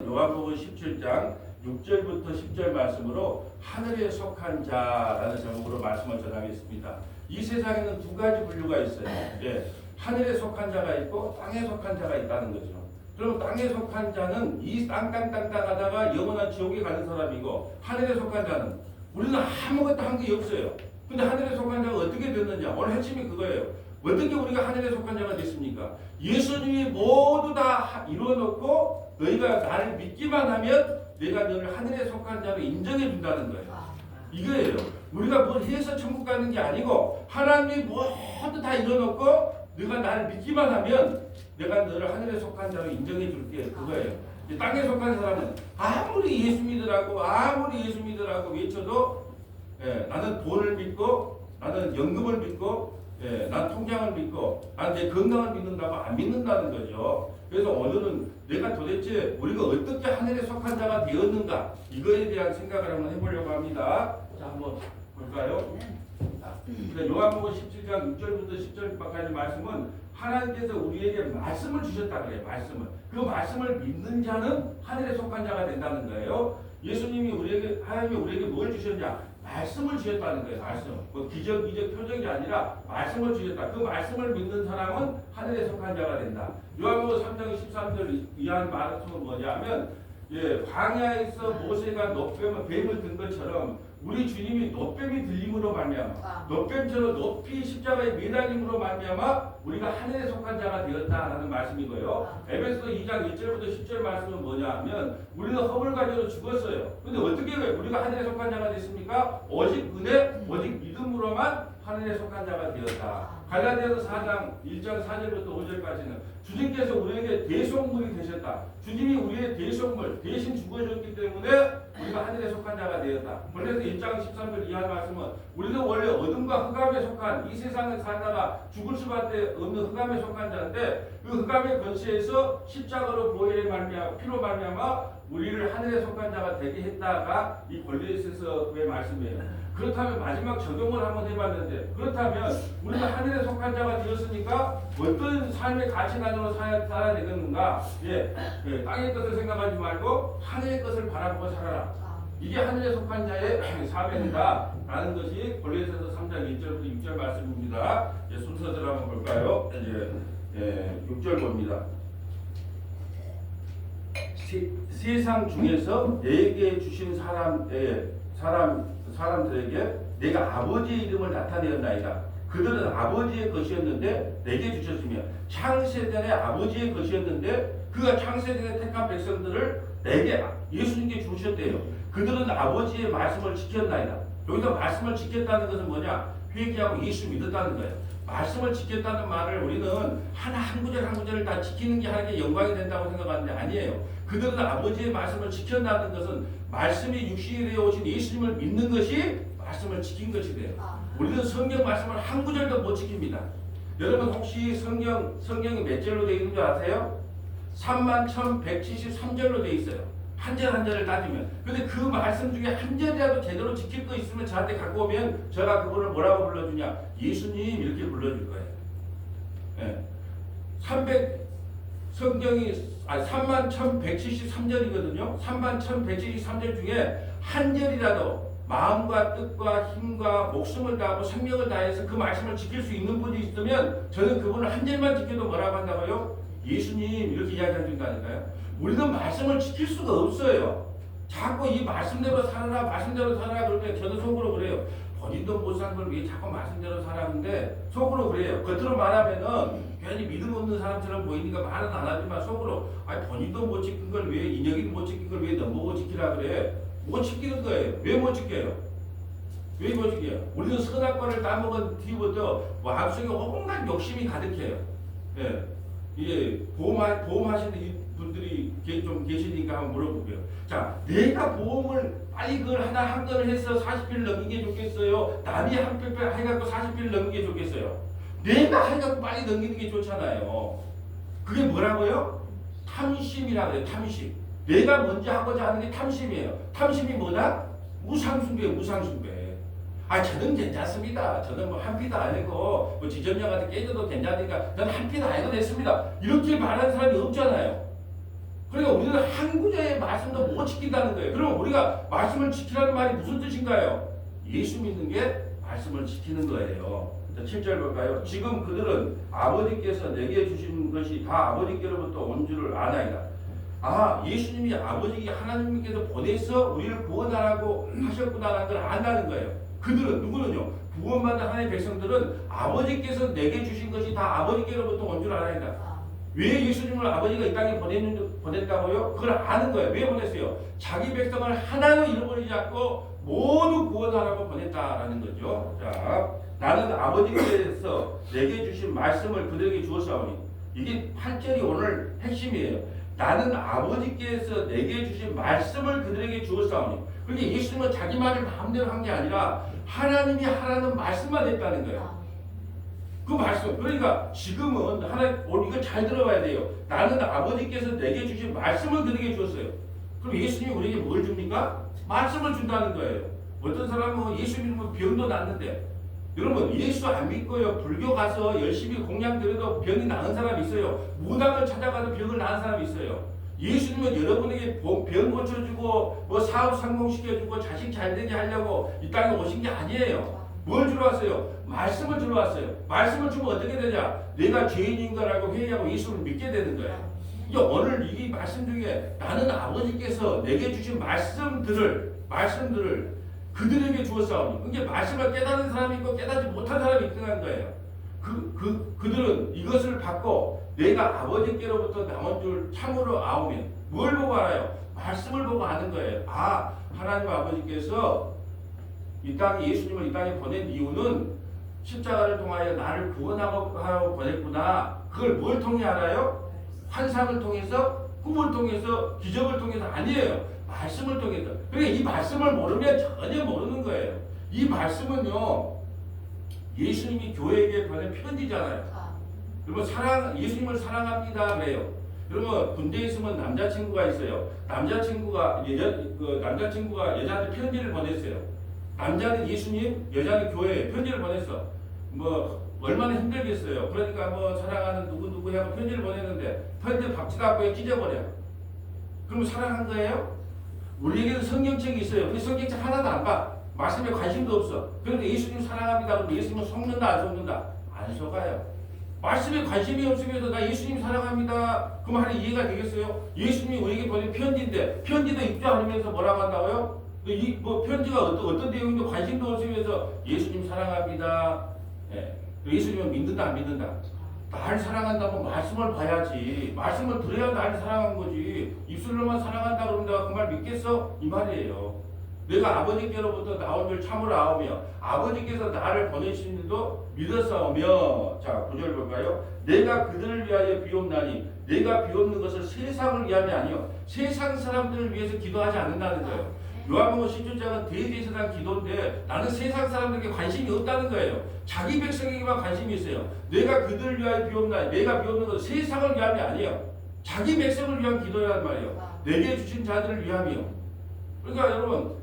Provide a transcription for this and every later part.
요한복음 17장 6절부터 10절 말씀으로 하늘에 속한 자라는 제목으로 말씀을 전하겠습니다. 이 세상에는 두 가지 분류가 있어요. 예, 하늘에 속한 자가 있고 땅에 속한 자가 있다는 거죠. 그럼 땅에 속한 자는 이 땅땅땅땅하다가 영원한 지옥에 가는 사람이고, 하늘에 속한 자는 우리는 아무것도 한 게 없어요. 근데 하늘에 속한 자가 어떻게 됐느냐? 오늘 핵심이 그거예요. 어떻게 우리가 하늘에 속한 자가 됐습니까? 예수님이 모두 다 이루어놓고 너희가 나를 믿기만 하면 내가 너를 하늘에 속한 자로 인정해 준다는 거예요. 이거예요. 우리가 뭘 해서 천국 가는 게 아니고 하나님이 모두 다 이루어놓고 너가 나를 믿기만 하면 내가 너를 하늘에 속한 자로 인정해 줄게. 그거예요. 땅에 속한 사람은 아무리 예수 믿으라고 외쳐도 나는 돈을 믿고 나는 연금을 믿고 난 통장을 믿고 난 내 건강을 믿는다고 안 믿는다는 거죠. 그래서 오늘은 내가 도대체 우리가 어떻게 하늘에 속한 자가 되었는가, 이거에 대한 생각을 한번 해보려고 합니다. 자, 한번 볼까요? 그러니까 요한복음 17장 6절부터 10절까지 말씀은 하나님께서 우리에게 말씀을 주셨다 그래요. 그 말씀을 믿는 자는 하늘에 속한 자가 된다는 거예요. 예수님이 하나님이 우리에게 뭘 주셨냐? 말씀을 주셨다는 거예요. 뭐 기적, 표적이 아니라 말씀을 주셨다. 그 말씀을 믿는 사람은 하늘에 속한 자가 된다. 요한복음 3장 13절 이하의 말씀은 뭐냐면, 광야에서 모세가 뱀을 든 것처럼 우리 주님이 놋뱀이 들림으로 말미암아, 놋뱀처럼 높이 십자가에 매달림으로 말미암아 우리가 하늘에 속한 자가 되었다라는 말씀이고요. 에베소서 2장 1절부터 10절 말씀은 뭐냐면 우리는 허물 가지고 죽었어요. 근데 어떻게 우리가 하늘에 속한 자가 됐습니까? 오직 은혜, 오직 믿음으로만 하늘에 속한 자가 되었다. 갈라디아서 4장 1장 4절부터 5절까지는 주님께서 우리에게 대속물이 되셨다. 주님이 우리의 대속물 대신 죽어줬기 때문에 우리가 하늘에 속한 자가 되었다. 그래서 1장 13절 이하 말씀은 우리는 원래 어둠과 흑암에 속한 이 세상을 살다가 죽을 수밖에 없는 흑암에 속한 자인데, 그 흑암의 권세에서 십자가로 보혈의 피로 말미암아 우리를 하늘에 속한 자가 되게 했다가 이 골로새서의 말씀이에요. 그렇다면 마지막 적용을 한번 해봤는데, 그렇다면 우리가 하늘에 속한 자가 되었으니까 어떤 삶의 가치관으로 살아야 되겠는가? 땅의 것을 생각하지 말고 하늘의 것을 바라보고 살아라. 이게 하늘에 속한 자의 사명이다 라는 것이 골로새서 3장 1절부터 6절 말씀입니다. 순서대로 한번 볼까요? 6절 봅니다. 세상 중에서 내게 주신 사람들에게 내가 아버지의 이름을 나타내었나이다. 그들은 아버지의 것이었는데 내게 주셨으며, 창세전에 아버지의 것이었는데 그가 창세전에 택한 백성들을 내게 예수님께 주셨대요. 그들은 아버지의 말씀을 지켰나이다. 여기서 말씀을 지켰다는 것은 뭐냐? 회개하고 예수 믿었다는 거예요. 말씀을 지켰다는 말을 우리는 한 구절 한 구절을 다 지키는 게 하나님의 영광이 된다고 생각하는데 아니에요. 그들은 아버지의 말씀을 지켰다는 것은 말씀이 육신이 되어 오신 예수님을 믿는 것이 말씀을 지킨 것이 돼요. 우리는 성경 말씀을 한 구절도 못 지킵니다. 여러분 혹시 성경이 몇 절로 되어 있는 줄 아세요? 31,173절로 되어 있어요. 한 절 한 절을 따지면. 근데 그 말씀 중에 한 절이라도 제대로 지킬 거 있으면 저한테 갖고 오면 제가 그분을 뭐라고 불러주냐? 예수님 이렇게 불러줄 거예요. 성경이 31,173절이거든요. 31,173절 중에 한 절이라도 마음과 뜻과 힘과 목숨을 다하고 생명을 다해서 그 말씀을 지킬 수 있는 분이 있으면 저는 그분을 한 절만 지켜도 뭐라고 한다고요? 예수님 이렇게 이야기해 준다니까요. 우리는 말씀을 지킬 수가 없어요. 자꾸 이 말씀대로 살아라 그러면 저는 속으로 그래요. 본인도 못 산 걸 왜 자꾸 말씀대로 살아는데 속으로 그래요. 겉으로 말하면은 괜히 믿음 없는 사람처럼 보이니까 말은 안 하지만 속으로 본인도 못 지킨 걸 왜, 인혁이도 못 지킨 걸 왜 너보고 지키라 그래. 못 지키는 거예요. 왜 못 지켜요? 왜 못 지켜요? 우리는 선악과를 따먹은 뒤부터 마음속에 온갖 욕심이 가득해요. 보험하시는 분들이 좀 계시니까 한번 물어볼게요. 자, 내가 보험을 빨리 그걸 하나 한 건을 해서 40일 넘기게 좋겠어요? 남이 한 표 해갖고 40일 넘기게 좋겠어요? 내가 해갖고 빨리 넘기는 게 좋잖아요. 그게 뭐라고요? 탐심이라고 해요. 탐심. 내가 먼저 하고자 하는 게 탐심이에요. 탐심이 뭐다? 우상숭배예요. 우상숭배. 저는 괜찮습니다. 저는 뭐 한 피도 아니고 뭐 지점장한테 깨져도 괜찮으니까 저는 한 피도 아니고 됐습니다. 이렇게 말하는 사람이 없잖아요. 그러니까 우리는 한 구절의 말씀도 못 지킨다는 거예요. 그럼 우리가 말씀을 지키라는 말이 무슨 뜻인가요? 예수 믿는 게 말씀을 지키는 거예요. 7절 볼까요? 지금 그들은 아버지께서 내게 주신 것이 다 아버지께로부터 온 줄을 아나이다. 아, 예수님이 아버지 하나님께서 보내서 우리를 구원하라고 하셨구나라는 걸 안다는 거예요. 그들은 누구는요? 구원받은 하나님의 백성들은 아버지께서 내게 주신 것이 다 아버지께로부터 온 줄 알아야. 왜 예수님을 아버지가 이 땅에 보냈다고요? 그걸 아는 거예요. 왜 보냈어요? 자기 백성을 하나도 잃어버리지 않고 모두 구원하라고 보냈다라는 거죠. 자, 나는 아버지께서 내게 주신 말씀을 그들에게 주었사오니, 이게 8절이 오늘 핵심이에요. 나는 아버지께서 내게 주신 말씀을 그들에게 주었사오니. 그러니까 예수님은 자기 말을 마음대로 한 게 아니라 하나님이 하라는 말씀만 했다는 거예요. 그 말씀. 그러니까 지금은 이거 잘 들어봐야 돼요. 나는 아버지께서 내게 주신 말씀을 그들에게 주었어요. 그럼 예수님이 우리에게 뭘 줍니까? 말씀을 준다는 거예요. 어떤 사람은 예수 믿으면 병도 낫는데, 여러분 예수 안 믿고요 불교 가서 열심히 공양 드려도 병이 나은 사람이 있어요. 무당을 찾아가도 병을 나은 사람이 있어요. 예수님은 여러분에게 병 고쳐주고 뭐 사업 성공시켜주고 자식 잘되게 하려고 이 땅에 오신 게 아니에요. 뭘 주러 왔어요? 말씀을 주러 왔어요. 말씀을 주면 어떻게 되냐? 내가 죄인인가라고 회개하고 예수를 믿게 되는 거예요. 오늘 이 말씀 중에 나는 아버지께서 내게 주신 말씀들을 그들에게 주었사오니, 그러니까 말씀을 깨닫는 사람이 있고 깨닫지 못한 사람이 있다는 거예요. 그들은 이것을 받고 내가 아버지께로부터 나온 줄 참으로 아오면, 뭘 보고 알아요? 말씀을 보고 아는 거예요. 아, 하나님 아버지께서 이 땅에 예수님을 이 땅에 보낸 이유는 십자가를 통하여 나를 구원하고 보냈구나. 그걸 뭘 통해 알아요? 환상을 통해서, 꿈을 통해서, 기적을 통해서 아니에요. 말씀을 통해서. 그러니까 이 말씀을 모르면 전혀 모르는 거예요. 이 말씀은요, 예수님이 교회에게 보낸 편지잖아요. 여러분 예수님을 사랑합니다 그래요. 여러분 군대에 있으면 남자친구가 있어요. 남자친구가 여자한테 편지를 보냈어요. 남자는 예수님, 여자는 교회에 편지를 보냈어. 뭐 얼마나 힘들겠어요. 그러니까 뭐 사랑하는 누구 하고 편지를 보냈는데 편지 받지도 않고 찢어버려. 그러면 사랑한 거예요? 우리에게는 성경책이 있어요. 그 성경책 하나도 안 봐. 말씀에 관심도 없어. 그런데 예수님 사랑합니다. 그러면 예수님은 속는다 안 속는다? 안 속아요. 말씀에 관심이 없으면서 나 예수님 사랑합니다. 그럼 하나 이해가 되겠어요? 예수님이 우리에게 보낸 편지인데 편지도 읽지 않으면서 뭐라고 한다고요? 뭐 편지가 어떤 내용인데 관심도 없으면서 예수님 사랑합니다. 예. 예수님은 믿는다 안 믿는다? 나를 사랑한다면 말씀을 봐야지. 말씀을 들어야 나를 사랑한 거지. 입술로만 사랑한다 그러면 내가 그 말 믿겠어? 이 말이에요. 내가 아버지께로부터 나온 줄 참으로 아오며 아버지께서 나를 보내신 줄도 믿었사오며. 자 9절 볼까요? 내가 그들을 위하여 비옵나니 내가 비옵는 것을 세상을 위함이 아니요 세상 사람들을 위해서 기도하지 않는다는 거예요. 요한복음 10장은 대제사장 기도인데 나는 세상 사람들에게 관심이 없다는 거예요. 자기 백성에게만 관심이 있어요. 내가 그들을 위하여 비옵나니 내가 비옵는 것은 세상을 위함이 아니에요. 자기 백성을 위한 기도란 말이에요. 내게 주신 자들을 위함이요. 그러니까 여러분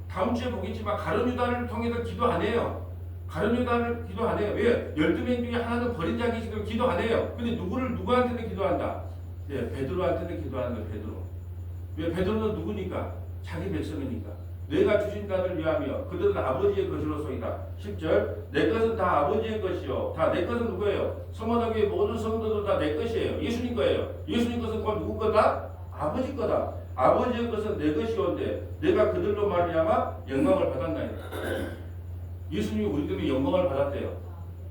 다음 주에 보겠지만 가룟 유다를 통해서 기도 안 해요. 가룟 유다를 기도 안 해요. 왜? 12명 중에 하나도 버린 자기 있으니까 기도 안 해요. 근데 누구한테는 기도한다? 예, 베드로한테는 기도하는 거예요. 베드로. 왜? 베드로는 누구니까? 자기 백성이니까. 내가 주신 자를 위하며 그들은 아버지의 것으로소이다. 10절 내 것은 다 아버지의 것이요. 다 내 것은 누구예요? 성모교회 모든 성도들 다 내 것이에요. 예수님 거예요. 예수님 것은 곧 누구 거다? 아버지 거다. 아버지의 것은 내 것이온데 내가 그들로 말미암아 영광을 받았나이다. 예수님이 우리 때문에 영광을 받았대요.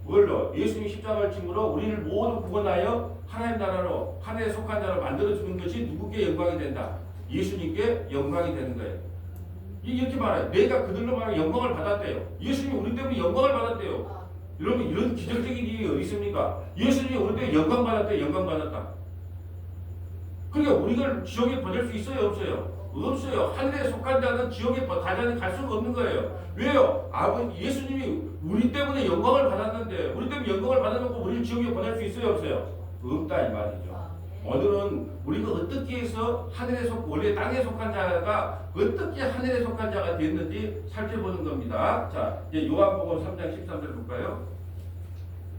뭘로? 예수님이 십자가를 짐으로 우리를 모두 구원하여 하나님 나라로 하늘에 속한 자로 만들어주는 것이 누구께 영광이 된다? 예수님께 영광이 되는 거예요. 이렇게 말해요. 내가 그들로 말하면 영광을 받았대요. 예수님이 우리 때문에 영광을 받았대요. 여러분 이런 기적적인 일이 어디 있습니까? 예수님이 우리 때문에 영광 받았대요. 영광 받았다. 그러니까 우리가 지옥에 보낼 수 있어요? 없어요? 없어요. 하늘에 속한 자는 지옥에 가자니 갈 수가 없는 거예요. 왜요? 예수님이 우리 때문에 영광을 받았는데 우리 때문에 영광을 받아놓고 우리를 지옥에 보낼 수 있어요? 없어요? 없다 이 말이죠. 오늘은 우리가 어떻게 해서 원래 땅에 속한 자가 어떻게 하늘에 속한 자가 됐는지 살펴보는 겁니다. 자, 이제 요한복음 3장 13절 볼까요?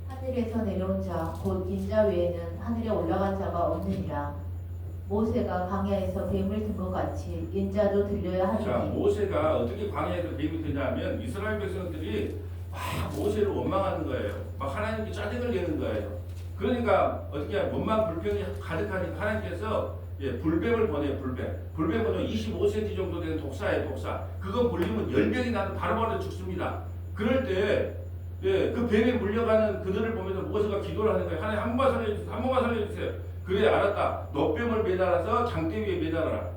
하늘에서 내려온 자 곧 인자 외에는 하늘에 올라간 자가 없느니라. 모세가 광야에서 뱀을 든 것 같이 인자도 들려야 자, 하리니 모세가 어떻게 광야에서 뱀이 되냐면 이스라엘 백성들이 막 모세를 원망하는 거예요. 막 하나님께 짜증을 내는 거예요. 그러니까 어떻게 원망 불평이 가득하니까 하나님께서 불뱀을 보내요. 불뱀은 25cm 정도 되는 독사예요. 독사. 그거 물리면 열병이 나도 바로바로 죽습니다. 그럴 때 그 뱀에 물려가는 그들을 보면서 모세가 기도를 하는 거예요. 하나님 한 번만 살려주세요. 한 번만 살려주세요. 그래 알았다. 너뱀을 매달아서 장대 위에 매달아라.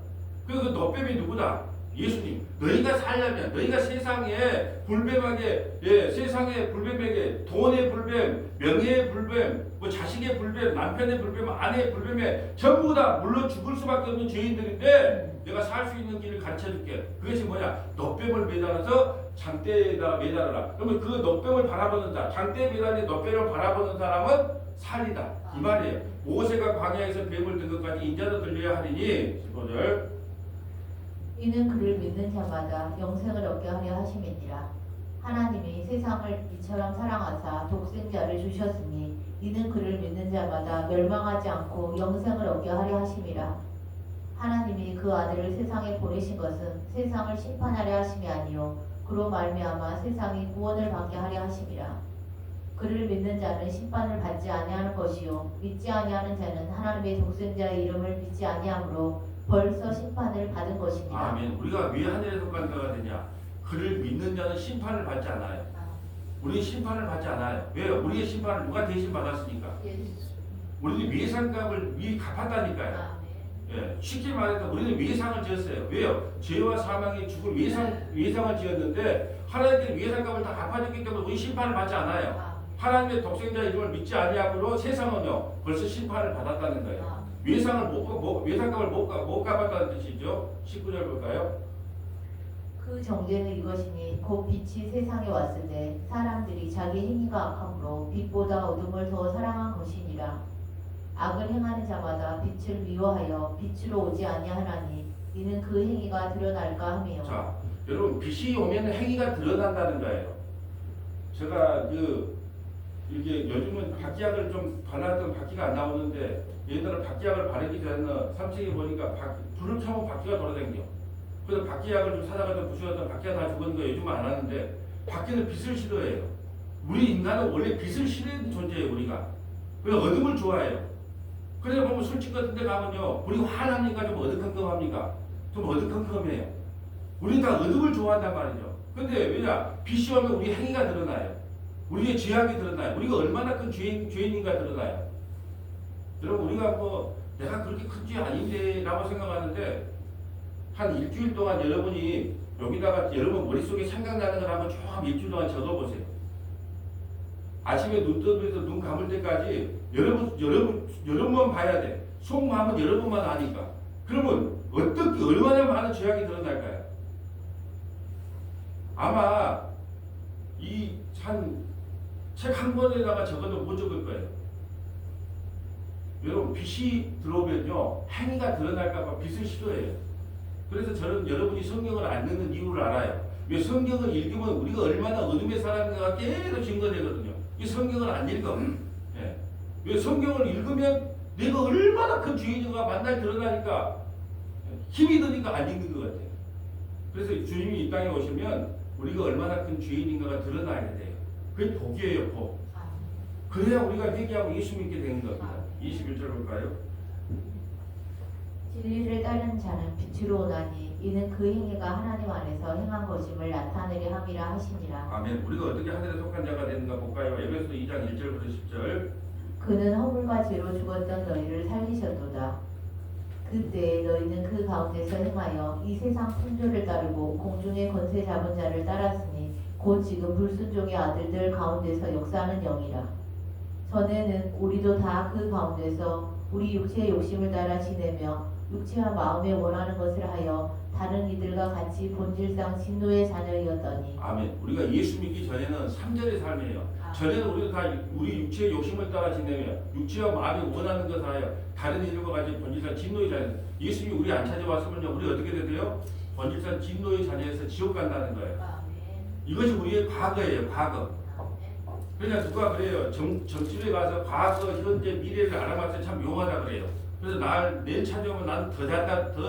그 너뱀이 누구다? 예수님. 너희가 살려면 너희가 세상에 불뱀하게 세상의 불뱀에게 돈의 불뱀, 명예의 불뱀, 뭐 자식의 불뱀, 남편의 불뱀, 아내의 불뱀에 전부 다 물론 죽을 수밖에 없는 죄인들인데 내가 살 수 있는 길을 가르쳐줄게. 그것이 뭐냐? 너뱀을 매달아서 장대에다 매달아라. 그러면 그 너뱀을 바라보는 자, 장대에 매달린 너뱀을 바라보는 사람은 살리다. 이 말이에요. 모세가 광야에서 뱀을 든 것까지 인자도 들려야 하리니 15절. 이는 그를 믿는 자마다 영생을 얻게 하려 하심이니라. 하나님이 세상을 이처럼 사랑하사 독생자를 주셨으니 이는 그를 믿는 자마다 멸망하지 않고 영생을 얻게 하려 하심이라. 하나님이 그 아들을 세상에 보내신 것은 세상을 심판하려 하심이 아니요 그로 말미암아 세상이 구원을 받게 하려 하심이라. 그를 믿는 자는 심판을 받지 아니하는 것이요 믿지 아니하는 자는 하나님의 독생자의 이름을 믿지 아니하므로 벌써 심판을 받은 것이니라. 아멘. 우리가 왜 하늘에 속한 자가 되냐? 그를 믿는 자는 심판을 받지 않아요. 우리는 심판을 받지 않아요. 왜요? 우리의 심판을 누가 대신 받았으니까. 우리는 외상값을 미리 갚았다니까요. 쉽게 말해서 우리는 외상을 지었어요. 왜요? 죄와 사망이 죽을 외상을 지었는데 하나님께서 외상값을 다 갚아줬기 때문에 우리 심판을 받지 않아요. 하나님의 독생자 이름을 믿지 아니하므로 세상은요 벌써 심판을 받았다는 거예요. 외상값을 못 갚았다는 뜻이죠. 19절 볼까요? 그 정죄는 이것이니 곧 빛이 세상에 왔을 때 사람들이 자기 행위가 악함으로 빛보다 어둠을 더 사랑한 것이니라. 악을 행하는 자마다 빛을 미워하여 빛으로 오지 아니하나니 이는 그 행위가 드러날까 하며. 자, 여러분 빛이 오면 행위가 드러난다는 거예요. 제가 이게 요즘은 박기약을 좀 발랐던 박기가 안 나오는데 옛날에 박기약을 바르기 전에는 3층에 보니까 불을 켜면 박기가 돌아다녀. 그래서 박기약을 좀 사다가 부수었던 박기가 다 죽었는데 요즘은 안 하는데 박기는 빛을 싫어해요. 우리 인간은 원래 빛을 싫어하는 존재예요. 우리가. 그래서 어둠을 좋아해요. 그래서 보면 술집 같은 데 가면요 우리 화납니까? 좀 어두컴컴합니까? 좀 어두컴컴해요. 우리는 다 어둠을 좋아한단 말이죠. 근데 왜냐? 빛이 오면 우리 행위가 드러나요. 우리의 죄악이 드러나요. 우리가 얼마나 큰 죄인인가 드러나요. 여러분 우리가 내가 그렇게 큰 죄 아닌데 라고 생각하는데 한 일주일 동안 여러분이 여기다가 여러분 머릿속에 생각나는 걸 한번 쭉 일주일 동안 적어보세요. 아침에 눈 뜨면서 눈 감을 때까지 여러분만 봐야 돼. 속마음은 여러분만 아니까. 그러면 어떻게 얼마나 많은 죄악이 드러날까요? 아마 이 책 한 권에다가 적어도 못 적을 거예요. 여러분 빛이 들어오면요 행위가 드러날까봐 빛을 싫어해요. 그래서 저는 여러분이 성경을 안 읽는 이유를 알아요. 왜 성경을 읽으면 우리가 얼마나 어둠의 사람인가 계속 증거되거든요. 이 성경을 안 읽어. 왜 성경을 읽으면 내가 얼마나 큰 죄인인가 만날 드러나니까 힘이 드니까 안 읽는 것 같아요. 그래서 주님이 이 땅에 오시면 우리가 얼마나 큰 죄인인가가 드러나야 돼요. 그게 복이에요, 복. 그래야 우리가 회개하고 예수 믿게 되는 겁니다. 21절 볼까요? 진리를 따르는 자는 빛으로 오나니 이는 그 행위가 하나님 안에서 행한 것임을 나타내려 함이라 하시니라. 아멘. 우리가 어떻게 하늘에 속한 자가 되는가 볼까요? 에베소 2장 1절부터 10절. 그는 허물과 죄로 죽었던 너희를 살리셨도다. 그때 너희는 그 가운데서 행하여 이 세상 풍조를 따르고 공중의 권세 잡은 자를 따랐으니 곧 지금 불순종의 아들들 가운데서 역사하는 영이라. 전에는 우리도 다 그 가운데서 우리 육체의 욕심을 따라 지내며 육체와 마음에 원하는 것을 하여 다른 이들과 같이 본질상 진노의 자녀이었더니. 아멘. 우리가 예수 믿기 전에는 3절의 삶이에요. 전에는 우리도 다 우리 육체의 욕심을 따라 지내며 육체와 마음이 원하는 것을 하여 다른 이들과 같이 본질상 진노의 자녀. 예수님이 우리 안 찾아왔으면요 우리 어떻게 되세요? 본질상 진노의 자녀에서 지옥 간다는 거예요. 이것이 우리의 과거예요. 과거. 그러니까 누가 그래요. 점집에 가서 과거, 현재, 미래를 알아봤을 때 참 용하다 그래요. 그래서 내일 찾아오면 나는 더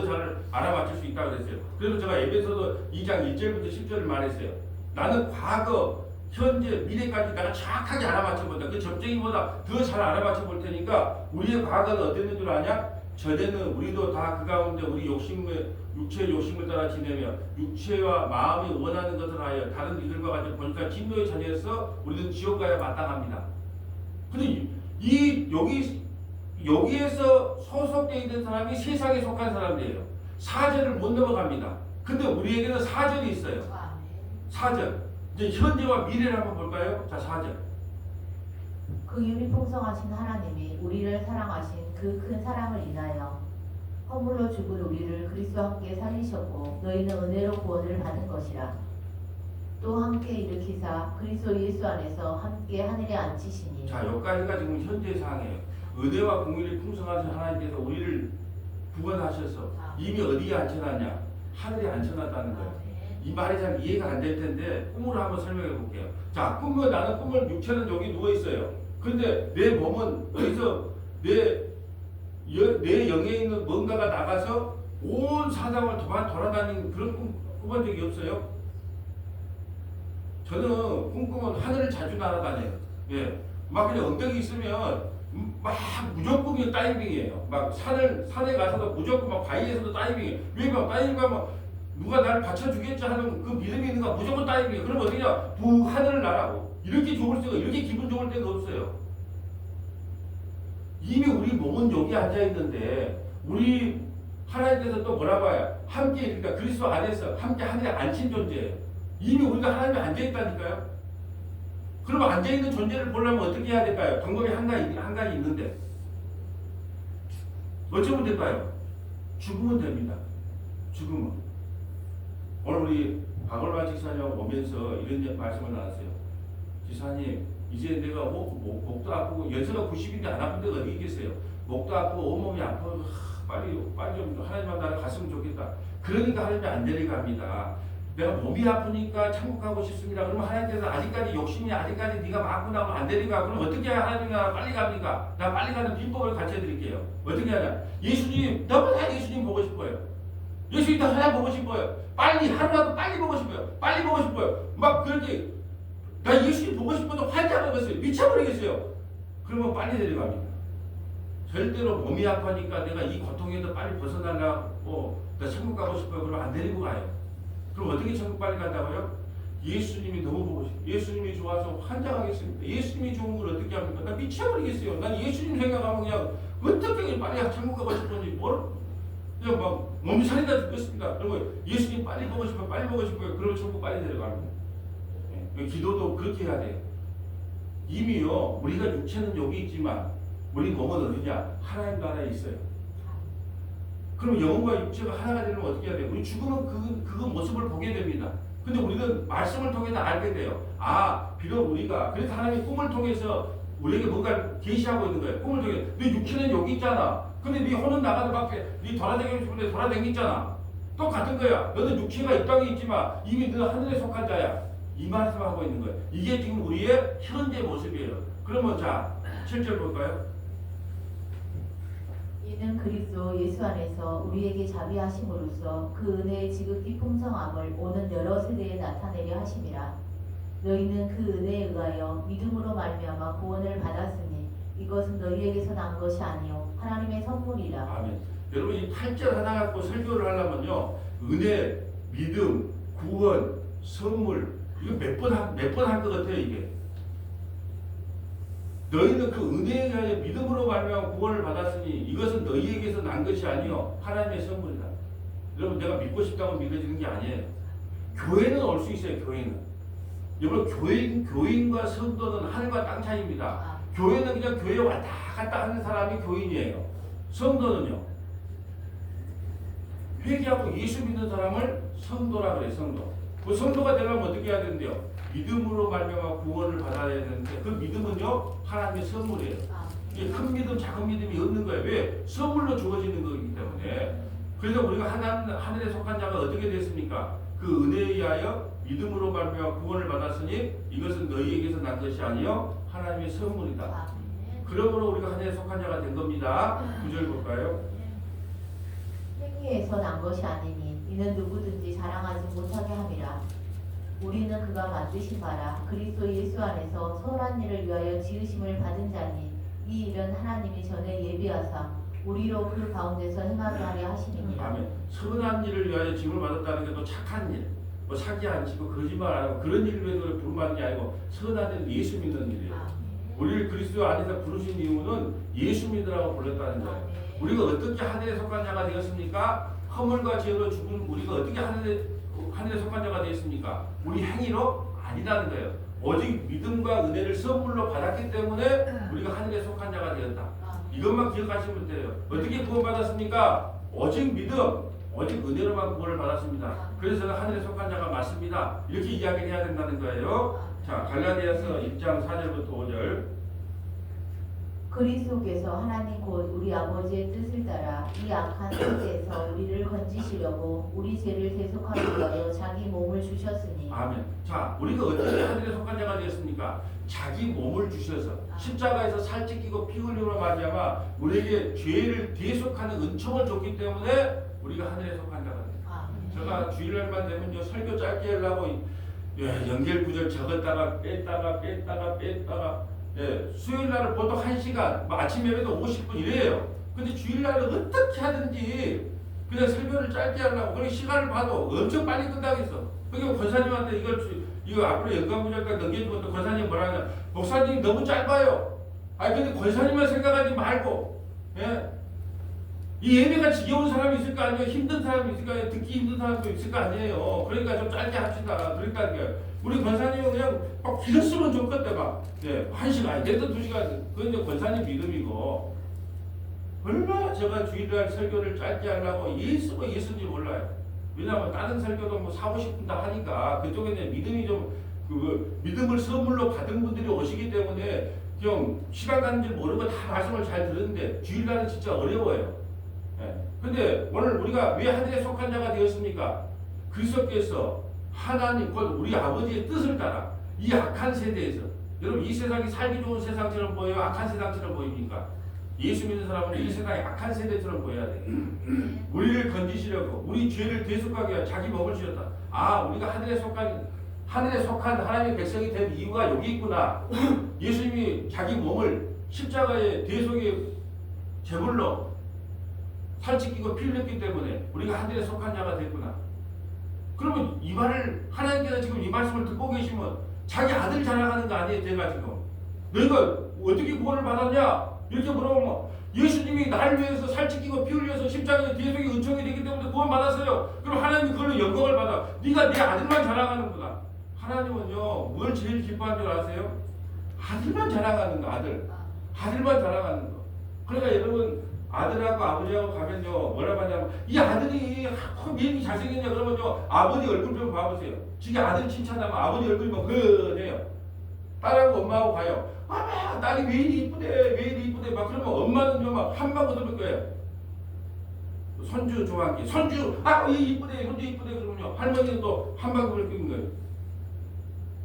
잘 알아맞힐 수 있다고 그랬어요. 그래서 제가 에베소서 2장 1절부터 10절을 말했어요. 나는 과거, 현재, 미래까지 내가 정확하게 알아맞혀 본다. 그 점쟁이보다 더 잘 알아맞혀 볼 테니까 우리의 과거는 어땠는 줄 아냐? 전에는 우리도 다 그 가운데 우리 육체의 욕심을 따라 지내며 육체와 마음이 원하는 것을 하여 다른 이들과 같이 보니까 진노의 자녀에서 우리는 지옥 가야 마땅합니다. 근데 여기에서 소속되어 있는 사람이 세상에 속한 사람들이에요. 4절을 못 넘어갑니다. 근데 우리에게는 4절이 있어요. 4절. 이제 현재와 미래를 한번 볼까요? 자, 4절. 그 윤이 풍성하신 하나님이 우리를 사랑하신 그 큰 사랑을 인하여 허물로 죽은 우리를 그리스도와 함께 살리셨고 너희는 은혜로 구원을 받은 것이라. 또 함께 일으키사 그리스도 예수 안에서 함께 하늘에 앉히시니. 자, 여기까지가 지금 현재 상황이에요. 은혜와 공의를 풍성하신 하나님께서 우리를 구원하셔서 이미 어디에 앉혀놨냐? 하늘에 앉혀놨다는 거예요. 이 말이 잘 이해가 안 될 텐데 꿈으로 한번 설명해 볼게요. 자, 나는 꿈을 육체는 여기 누워 있어요. 근데 내 몸은 어디서 내 영에 있는 뭔가가 나가서 온 사장을 돌아다니는 그런 꿈 꾼 적이 없어요. 저는 꿈꾸면 하늘을 자주 날아다녀요. 예, 막 그냥 엉덩이 있으면 막 무조건 그냥 다이빙이에요. 막 산에 가서도 무조건 막 바위에서도 다이빙이에요. 왜 막 다이빙하면 누가 나를 받쳐주겠지 하는 그 믿음이 있는가 무조건 다이빙이에요. 그럼 어떻게냐? 하늘을 날아고 이렇게 기분 좋을 때가 없어요. 이미 우리 몸은 여기 앉아 있는데 우리 하나님께서 또 뭐라고 해요? 함께 그러니까 그리스도 안에서 함께 하늘에 앉힌 존재예요. 이미 우리가 하나님에 앉아 있다니까요. 그럼 앉아 있는 존재를 보려면 어떻게 해야 될까요? 방법이 한 가지 있는데 어쩌면 될까요? 죽으면 됩니다. 죽으면. 오늘 우리 박월만 지사님 오면서 이런 말씀을 나눴어요. 지사님, 이제 내가 목도 아프고 연세가 90인데 안 아픈 데가 어디 있겠어요? 목도 아프고 온몸이 아프고 빨리 좀 하나님만 나를 갔으면 좋겠다. 그러니까 하나님이 안 데려갑니다. 내가 몸이 아프니까 천국 가고 싶습니다. 그러면 하나님께서 아직까지 욕심이 아직까지 네가 많구나 하면 안 데려가. 그럼 어떻게 해야 하나님이 나라 빨리 갑니까? 나 빨리 가는 비법을 가르쳐 드릴게요. 어떻게 하냐? 예수님, 너무나 예수님 보고 싶어요. 예수님 나 보고 싶어요. 하루라도 빨리 보고 싶어요. 빨리 보고 싶어요. 막 그렇게 나 예수님 보고 싶어도 환장 먹었어요. 미쳐버리겠어요. 그러면 빨리 데려갑니다. 절대로 몸이 아파니까 내가 이 고통에서 빨리 벗어나려고 나 천국 가고 싶어요. 그러면 안 데리고 가요. 그럼 어떻게 천국 빨리 간다고요? 예수님이 너무 보고 싶어요. 예수님이 좋아서 환장하겠습니다. 예수님이 좋은 걸 어떻게 합니까? 나 미쳐버리겠어요. 난 예수님 생각하면 그냥 어떻게 빨리 천국 가고 싶은지 그냥 막 몸살이 다 죽겠습니다. 그리고 예수님 빨리 보고 싶어요. 빨리 보고 싶어요. 그러면 천국 빨리 데려갑니다. 기도도 그렇게 해야 돼요. 이미요 우리가 육체는 여기 있지만 우리 몸은 어디냐? 하나님 나라에 있어요. 그럼 영혼과 육체가 하나가 되려면 어떻게 해야 돼요? 우리 죽으면 그 모습을 보게 됩니다. 근데 우리는 말씀을 통해서 알게 돼요. 비록 우리가 그래서 하나님이 꿈을 통해서 우리에게 뭔가 계시하고 있는 거예요. 꿈을 통해 네 육체는 여기 있잖아. 근데 네 혼은 나가는 밖에 네 돌아다니고 싶은데 돌아다니잖아. 똑같은 거야. 너는 육체가 이 땅에 있지만 이미 너는 하늘에 속한 자야. 이 말씀하고 있는 거예요. 이게 지금 우리의 현재 모습이에요. 그러면 자 7절 볼까요? 이는 그리스도 예수 안에서 우리에게 자비하심으로써 그 은혜의 지극히 풍성함을 오는 여러 세대에 나타내려 하심이라. 너희는 그 은혜에 의하여 믿음으로 말미암아 구원을 받았으니 이것은 너희에게서 난 것이 아니요 하나님의 선물이라. 아멘. 여러분 이 8절 하나 갖고 설교를 하려면요 은혜, 믿음, 구원, 선물 이거 몇 번 한 것 같아요 이게. 너희는 그 은혜에 의하여 믿음으로 말미암아 구원을 받았으니 이것은 너희에게서 난 것이 아니요 하나님의 선물이다. 여러분 내가 믿고 싶다고 믿어지는 게 아니에요. 교회는 올 수 있어요. 여러분 교인과 성도는 하늘과 땅 차이입니다. 교회는 그냥 교회 왔다 갔다 하는 사람이 교인이에요. 성도는요 회개하고 예수 믿는 사람을 성도라 그래요. 그 성도가 되려면 어떻게 해야 되는데요? 믿음으로 말미암아 구원을 받아야 되는데 그 믿음은요 하나님의 선물이에요. 이게 큰 믿음, 작은 믿음이 없는 거예요. 왜? 선물로 주어지는 거기 때문에. 그래서 우리가 하늘에 속한 자가 어떻게 됐습니까? 그 은혜에 의하여 믿음으로 말미암아 구원을 받았으니 이것은 너희에게서 난 것이 아니요 하나님의 선물이다. 그러므로 우리가 하늘에 속한 자가 된 겁니다. 9절 볼까요? 행위에서 난 것이 아니니 이는 누구든지 자랑하지 못하게 함이라. 우리는 그가 만드신 바라 그리스도 예수 안에서 선한 일을 위하여 지으심을 받은 자니 이 일은 하나님이 전에 예비하사 우리로 그 가운데서 행하게 하려 하심이니라. 아멘. 선한 일을 위하여 지음을 받았다는 게 또 착한 일, 뭐 사기 안 치고 거짓말 안 하고 그런 일을 위해서 부름받는 게 아니고 선한 일, 예수 믿는 일이에요. 우리를 그리스도 안에서 부르신 이유는 예수 믿으라고 불렀다는 거예요. 우리가 어떻게 하늘에 속한 자가 되었습니까? 허물과 죄로 죽은 우리가 어떻게 하늘에 속한 자가 되었습니까? 우리 행위로 아니라는 거예요. 오직 믿음과 은혜를 선물로 받았기 때문에 우리가 하늘에 속한 자가 되었다. 이것만 기억하시면 돼요. 어떻게 구원받았습니까? 오직 믿음, 오직 은혜로만 구원을 받았습니다. 그래서 하늘에 속한 자가 맞습니다. 이렇게 이야기를 해야 된다는 거예요. 자, 갈라디아서 1장 4절부터 5절. 그리스도께서 하나님 곧 우리 아버지의 뜻을 따라 이 악한 세대에서 우리를 건지시려고 우리 죄를 대속하기 위하여 자기 몸을 주셨으니. 아멘. 자, 우리가 어떻게 하늘에 속한 자가 되었습니까? 자기 몸을 주셔서 십자가에서 살 찢기고 피 흘림으로 말미암아 우리에게 죄를 대속하는 은총을 줬기 때문에 우리가 하늘에 속한 자가 됩니다. 제가 주일날만 되면 설교 짧게 하려고 연결 구절 적었다가 뺐다가 수요일날은 보통 1시간, 뭐 아침 예배도 50분 이래요. 근데 주일날은 어떻게 하든지 그냥 설교를 짧게 하려고 그런 시간을 봐도 엄청 빨리 끝나겠어. 그러니까 권사님한테 이거 앞으로 연관구절까지 넘겨주고 또 권사님 뭐라 하냐, 목사님이 너무 짧아요. 아니 근데 권사님만 생각하지 말고, 이 예배가 지겨운 사람이 있을 거 아니에요. 힘든 사람이 있을 거 아니에요. 듣기 힘든 사람도 있을 거 아니에요. 그러니까 좀 짧게 합시다. 그러니까 우리 권사님은 그냥 막 길었으면 좋겠다. 막 1시간 아니 됐든 2시간. 그건 이제 권사님 믿음이고, 얼마나 제가 주일날 설교를 짧게 하려고 예수인지 몰라요. 왜냐하면 다른 설교도 뭐 40, 50분 다 하니까 그쪽에는 믿음이 좀 믿음을 선물로 받은 분들이 오시기 때문에 좀 시간 가는 줄 모르고 다 말씀을 잘 들었는데 주일날은 진짜 어려워요. 근데 오늘 우리가 왜 하늘에 속한 자가 되었습니까? 그리스도께서 하나님 곧 우리 아버지의 뜻을 따라 이 악한 세대에서, 여러분 이 세상이 살기 좋은 세상처럼 보여요? 악한 세상처럼 보입니까? 예수 믿는 사람은 이 세상이 악한 세대처럼 보여야 돼요. 우리를 건지시려고 우리 죄를 대속하기 위해 자기 몸을 주셨다. 아, 우리가 하늘에 속한 하나님의 백성이 된 이유가 여기 있구나. 예수님이 자기 몸을 십자가의 대속의 제물로 살찌끼고 피 흘렸기 때문에 우리가 하늘에 속한 자가 됐구나. 그러면 이 말을 하나님께서 지금 이 말씀을 듣고 계시면 자기 아들 자랑하는 거 아니에요? 제가 지금 너희가 어떻게 구원을 받았냐? 이렇게 물어보면 예수님이 날 위해서 살찌끼고 피 흘려서 십자가의 대속의 은총이 되기 때문에 구원 받았어요. 그럼 하나님이 그걸로 영광을 받아. 네가 내 아들만 자랑하는구나. 하나님은요 뭘 제일 기뻐하는 줄 아세요? 아들만 자랑하는 거. 아들만 자랑하는 거. 그러니까 여러분 아들하고 아버지하고 가면요 뭐라고 하냐면 이 아들이 미인이 잘생겼냐 그러면요 아버지 얼굴 좀 봐보세요. 지금 아들 칭찬하면 아버지 얼굴이 뭐 그네요. 딸하고 엄마하고 가요. 아마 딸이 왜 이리 이쁘대 막 그러면 엄마는요 막 한방 얻을 거예요. 손주 좋아하기 손주 이 이쁘대 손주 이쁘대 그러면요 할머니는 또 한방 얻을 거예요.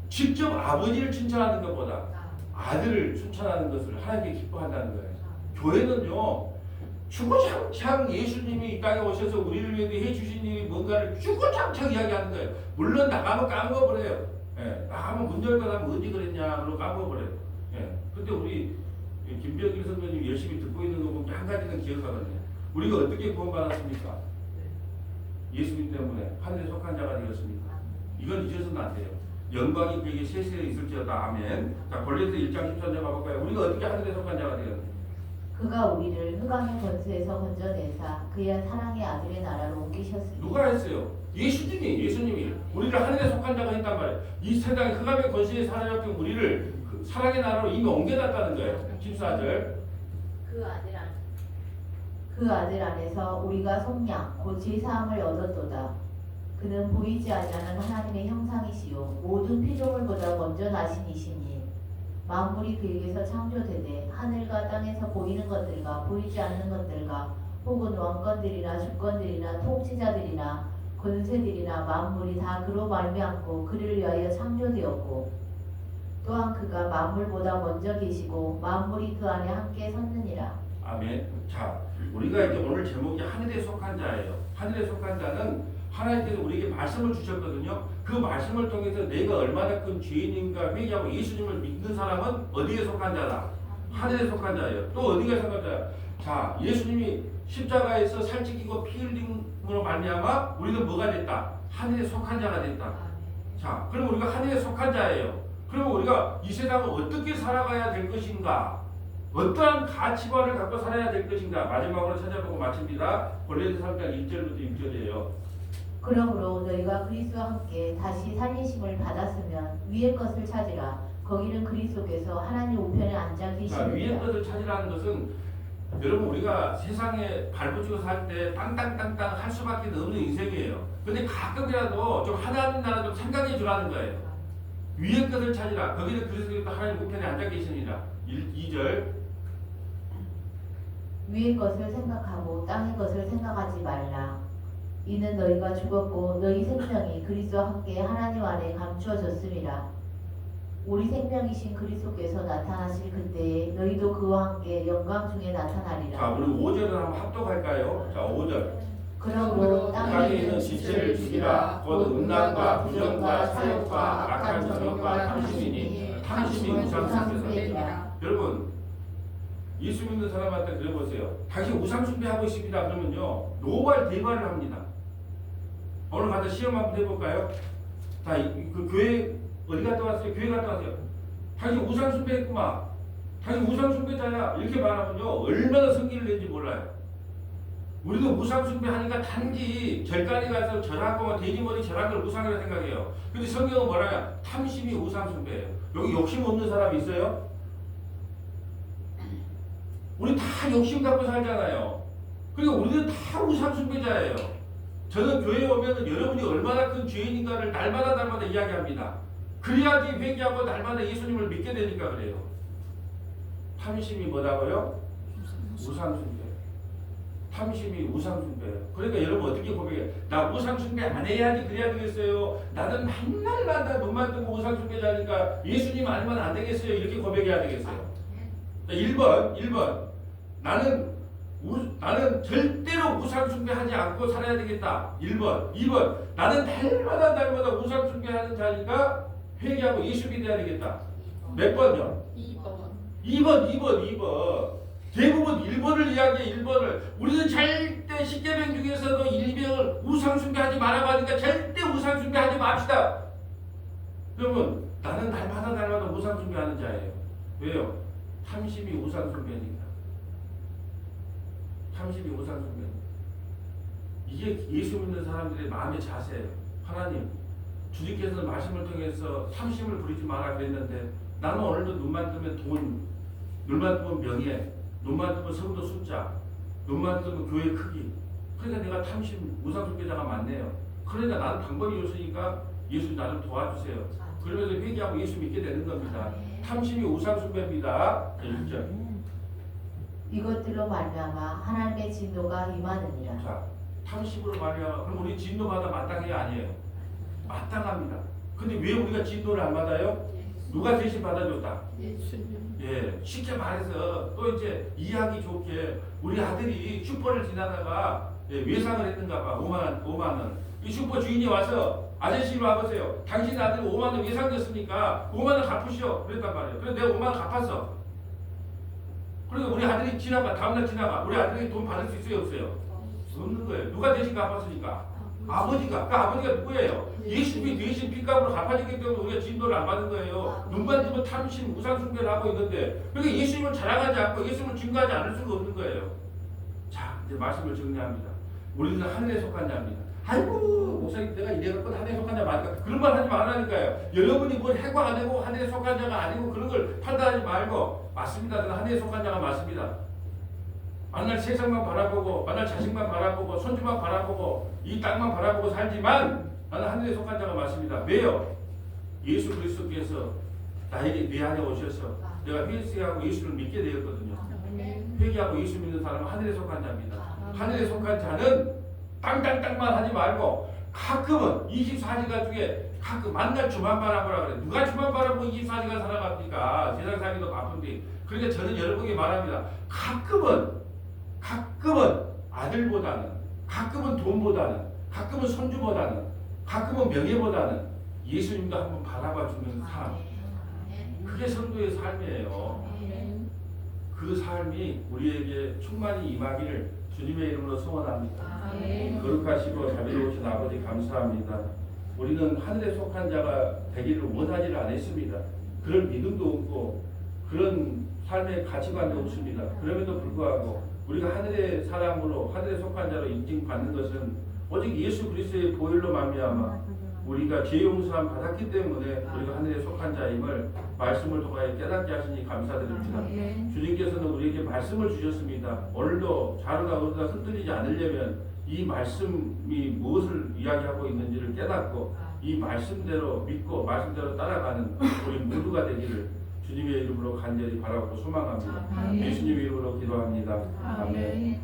직접 아버지를 칭찬하는 것보다 아들을 칭찬하는 것을 하나님께 기뻐한다는 거예요. 교회는요 주구장창 예수님이 이 땅에 오셔서 우리를 위해 해주신 일이 뭔가를 주구장창 이야기하는 거예요. 물론 나가면 까먹어버려요. 나가면 문 열고 나면 언제 그랬냐 그러고 까먹어버려요. 근데 우리 김병길 선배님 열심히 듣고 있는 거 보면 한 가지는 기억하거든요. 우리가 어떻게 구원받았습니까? 예수님 때문에 하늘에 속한 자가 되었습니다. 이건 잊어서는 안 돼요. 영광이 그에게 세세에 있을지어다. 아멘. 자, 골로새 1장 13절 가볼까요? 우리가 어떻게 하늘에 속한 자가 되었는지. 그가 우리를 흑암의 권세에서 건져내사 그의 사랑의 아들의 나라로 옮기셨으니. 누가 했어요? 예수님이 우리를 하늘에 속한 자가 했단 말이에요. 이 세상에 흑암의 권세에 사로잡힌 우리를 그 사랑의 나라로 이미 옮겨놨다는 거예요. 14절. 그 아들 안에서 우리가 속량 곧 제사함을 얻었도다. 그는 보이지 아니하는 하나님의 형상이시요 모든 피조물보다 먼저 나신 이시니 만물이 그에게서 창조되되 하늘과 땅에서 보이는 것들과 보이지 않는 것들과 혹은 왕권들이나 주권들이나 통치자들이나 권세들이나 만물이 다 그로 말미암고 그를 위하여 창조되었고 또한 그가 만물보다 먼저 계시고 만물이 그 안에 함께 섰느니라. 아멘. 자, 우리가 이제 오늘 제목이 하늘에 속한 자예요. 하늘에 속한 자는 하나님께서 우리에게 말씀을 주셨거든요. 그 말씀을 통해서 내가 얼마나 큰 죄인인가 회개하고 예수님을 믿는 사람은 어디에 속한 자다? 하늘에 속한 자예요. 또 어디가 속한 자야? 자, 예수님이 십자가에서 살찌기고 피 흘림으로 말미암아 우리는 뭐가 됐다? 하늘에 속한 자가 됐다. 자, 그럼 우리가 하늘에 속한 자예요. 그러면 우리가 이 세상을 어떻게 살아가야 될 것인가? 어떠한 가치관을 갖고 살아야 될 것인가? 마지막으로 찾아보고 마칩니다. 골로새 3장 1절부터 6절이에요. 그러므로 너희가 그리스도와 함께 다시 살리심을 받았으면 위의 것을 찾으라. 거기는 그리스도께서 하나님 우편에 앉아 자, 위의 계시느니라. 것을 찾으라는 것은 여러분 우리가 세상에 발붙이고 살 때 땅땅땅땅 할 수밖에 없는 인생이에요. 근데 가끔이라도 좀 하나님 나라 좀 생각해 주라는 거예요. 위의 것을 찾으라. 거기는 그리스도께서 하나님 우편에 앉아 계시니라. 2절. 위의 것을 생각하고 땅의 것을 생각하지 말라. 이는 너희가 죽었고 너희 생명이 그리스도와 함께 하나님 안에 감추어졌음이라. 우리 생명이신 그리스도께서 나타나실 그때에 너희도 그와 함께 영광 중에 나타나리라. 자, 우리 5절을 한번 합독할까요? 자, 5절. 그러므로 땅에 있는 지체를 죽이라. 곧 음란과 부정과 사욕과 악한 정욕과 탐심이니 탐심이 우상숭배니라. 여러분, 예수 믿는 사람한테 그려보세요. 당신 우상숭배하고 있습니다. 그러면요, 노발 대발을 합니다. 오늘 가서 시험 한번 해볼까요? 자, 그 교회 어디 갔다 왔어요? 교회 갔다 왔어요. 당신 우상숭배했구만. 당신 우상숭배자야. 이렇게 말하면요, 얼마나 성기를 낸지 몰라요. 우리도 우상숭배하니까 단지 절간에 가서 절하고 돼지머리 절한 걸 우상이라 생각해요. 근데 성경은 뭐라냐? 탐심이 우상숭배예요. 여기 욕심 없는 사람 있어요? 우리 다 욕심 갖고 살잖아요. 그러니까 우리는 다 우상숭배자예요. 저는 교회에 오면 여러분이 얼마나 큰 죄인인가를 날마다 이야기합니다. 그래야지 회개하고 날마다 예수님을 믿게 되니까 그래요. 탐심이 뭐라고요? 우상숭배. 탐심이 우상숭배예요. 그러니까 여러분 어떻게 고백해요? 나 우상숭배 안 해야지 그래야 되겠어요. 나는 맨날마다 눈만 뜨고 우상숭배자니까 예수님 아니면 안 되겠어요. 이렇게 고백해야 되겠어요. 1번 나는 절대로 우상숭배하지 않고 살아야 되겠다. 1번. 2번 나는 날마다 우상숭배하는 자니까 회개하고 예수 믿어야 되겠다. 몇 번요? 2번. 대부분 1번을 이야기해. 1번을. 우리는 절대 십계명 중에서도 1명을 우상숭배하지 말라고 하니까 절대 우상숭배하지 맙시다. 여러분, 나는 날마다 우상숭배하는 자예요. 왜요? 탐심이 우상숭배니까. 탐심이 우상숭배니까. 이게 예수 믿는 사람들의 마음의 자세예요. 하나님, 주님께서는 말씀을 통해서 탐심을 부리지 마라 그랬는데 나는 오늘도 눈만 뜨면 돈, 눈만 뜨면 명예, 눈만 뜨면 성도 숫자, 눈만 뜨면 교회 크기. 그러니까 내가 탐심, 우상숭배자가 많네요. 그러니까 나는 방법이 없으니까 예수 나를 도와주세요. 그러면서 회개하고 예수 믿게 되는 겁니다. 탐심이 우상숭배입니다. 6절. 이것들로 말미암아 하나님의 진노가 임하느니라. 자, 탐심으로 말이야. 그럼 우리 진노받아 마땅해야 아니에요? 마땅합니다. 근데 왜 우리가 진노를 안 받아요? 누가 대신 받아줬다? 예, 쉽게 말해서 또 이제 이해하기 좋게 우리 아들이 슈퍼를 지나다가 외상을 했는가 봐. 5만 원. 이 슈퍼 주인이 와서 아저씨 이리 와보세요. 당신 아들 5만 원 외상 줬으니까 5만 원 갚으시오. 그랬단 말이에요. 그래서 내가 5만 원 갚았어. 그러니까 우리 아들이 다음날 지나가. 우리 아들이 돈 받을 수 있어요? 없어요? 없는 거예요. 누가 대신 갚았으니까? 아버지가. 그 아버지가 누구예요? 예수님이 대신 빚값으로 갚아주기 때문에 우리가 진도를 안 받는 거예요. 눈만 뜨면 탐심, 우상숭배를 하고 있는데 그러니까 예수님을 자랑하지 않고 예수님을 증거하지 않을 수가 없는 거예요. 자, 이제 말씀을 정리합니다. 우리는 하늘에 속한 자입니다. 아이고 목사님 내가 이래갖고 하늘에 속한 자 맞을까? 그런 말 하지 말라니까요. 여러분이 뭘 해고 안 하고 하늘에 속한 자가 아니고 그런 걸 판단하지 말고 맞습니다. 저는 하늘에 속한 자가 맞습니다. 만날 세상만 바라보고 만날 자식만 바라보고 손주만 바라보고 이 땅만 바라보고 살지만 나는 하늘에 속한 자가 맞습니다. 왜요? 예수 그리스도께서 나에게 내 안에 오셔서 내가 회개하고 예수를 믿게 되었거든요. 회개하고 예수 믿는 사람은 하늘에 속한 자입니다. 하늘에 속한 자는 땅만 하지 말고 가끔은 24시간 중에 가끔 만날 주만 바라보라 그래. 누가 주만 바라보고 24시간 살아갑니까? 세상 살기도 바쁜데. 그러니까 저는 여러분에게 말합니다. 가끔은 아들보다는, 가끔은 돈보다는, 가끔은 손주보다는, 가끔은 명예보다는 예수님도 한번 바라봐 주는 삶. 그게 성도의 삶이에요. 그 삶이 우리에게 충만히 임하기를 주님의 이름으로 소원합니다. 거룩하시고 자비로우신 아버지 감사합니다. 우리는 하늘에 속한 자가 되기를 원하지를 않았습니다. 그런 믿음도 없고 그런 삶의 가치관도 없습니다. 그럼에도 불구하고 우리가 하늘의 사람으로 하늘에 속한 자로 인증받는 것은 오직 예수 그리스도의 보혈로 말미암아 우리가 죄 용서함 받았기 때문에 우리가 하늘에 속한 자임을 말씀을 통하여 깨닫게 하시니 감사드립니다. 주님께서는 우리에게 말씀을 주셨습니다. 오늘도 좌로나 우로나 흔들리지 않으려면 이 말씀이 무엇을 이야기하고 있는지를 깨닫고 이 말씀대로 믿고 말씀대로 따라가는 우리 모두가 되기를 주님의 이름으로 간절히 바라고 소망합니다. 예수님의 이름으로 기도합니다. 아멘.